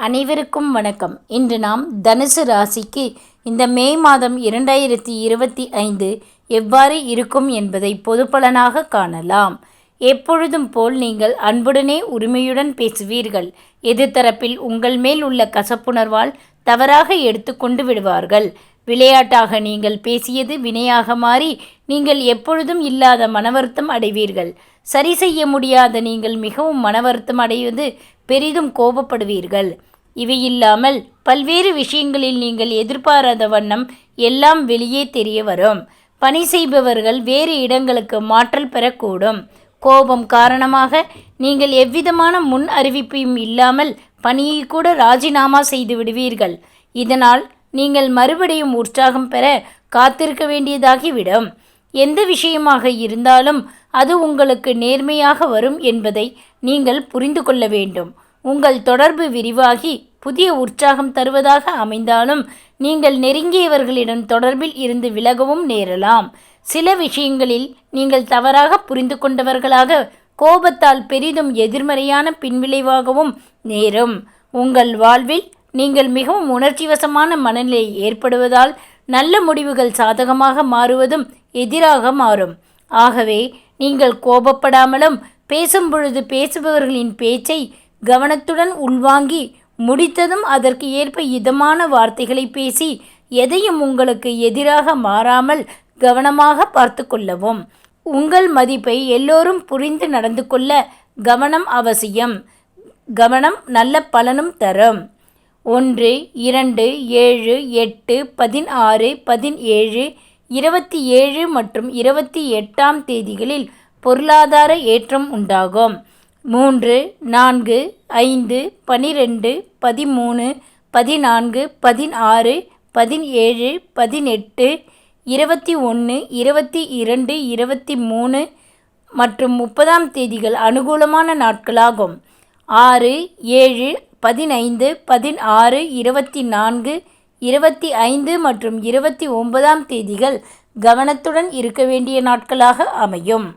அனைவருக்கும் வணக்கம். இன்று நாம் தனுசு ராசிக்கு இந்த மே மாதம் 2025 எவ்வாறு இருக்கும் என்பதை பொது பலனாக காணலாம். எப்பொழுதும் போல் நீங்கள் அன்புடனே உரிமையுடன் பேசுவீர்கள். எதிர்த்தரப்பில் உங்கள் மேல் உள்ள கசப்புணர்வால் தவறாக எடுத்துக்கொண்டு விடுவார்கள். விளையாட்டாக நீங்கள் பேசியது வினையாக மாறி நீங்கள் எப்பொழுதும் இல்லாத மனவருத்தம் அடைவீர்கள். சரி செய்ய முடியாத நீங்கள் மிகவும் மனவருத்தம் அடைவது பெரிதும் கோபப்படுவீர்கள். இவையில்லாமல் பல்வேறு விஷயங்களில் நீங்கள் எதிர்பாராத வண்ணம் எல்லாம் வெளியே தெரிய வரும். பணி செய்பவர்கள் வேறு இடங்களுக்கு மாற்றல் பெறக்கூடும். கோபம் காரணமாக நீங்கள் எவ்விதமான முன் அறிவிப்பையும் இல்லாமல் பணியை கூட ராஜினாமா செய்து விடுவீர்கள். இதனால் நீங்கள் மறுபடியும் உற்சாகம் பெற காத்திருக்க வேண்டியதாகிவிடும். எந்த விஷயமாக இருந்தாலும் அது உங்களுக்கு நேர்மையாக வரும் என்பதை நீங்கள் புரிந்து கொள்ள வேண்டும். உங்கள் தொடர்பு விரிவாகி புதிய உற்சாகம் தருவதாக அமைந்தாலும் நீங்கள் நெருங்கியவர்களிடம் தொடர்பில் இருந்து விலகவும் நேரலாம். சில விஷயங்களில் நீங்கள் தவறாக புரிந்து கொண்டவர்களாக கோபத்தால் பெரிதும் எதிர்மறையான பின்விளைவாகவும் நேரும். உங்கள் வாழ்வில் நீங்கள் மிகவும் உணர்ச்சிவசமான மனநிலை ஏற்படுவதால் நல்ல முடிவுகள் சாதகமாக மாறுவதும் எதிராக மாறும். ஆகவே நீங்கள் கோபப்படாமலும் பேசும் பொழுது பேசுபவர்களின் பேச்சை கவனத்துடன் உள்வாங்கி முடித்ததும் அதற்கு ஏற்ப இதமான வார்த்தைகளை பேசி எதையும் உங்களுக்கு எதிராக மாறாமல் கவனமாக பார்த்து கொள்ளவும். உங்கள் மதிப்பை எல்லோரும் புரிந்து நடந்து கொள்ள கவனம் அவசியம். கவனம் நல்ல பலனும் தரும். 1, 2, 7, 8, 16, 17, 27 மற்றும் 28ஆம் தேதிகளில் பொருளாதார ஏற்றம் உண்டாகும். 3, 4, 5, 12, 13, 14, 16, 17, 18, 21, 22, 23 மற்றும் 30ஆம் தேதிகள் அனுகூலமான நாட்களாகும். 6, 7, 15, 16, 24, 25 மற்றும் 29ஆம் தேதிகள் கவனத்துடன் இருக்க வேண்டிய நாட்களாக அமையும்.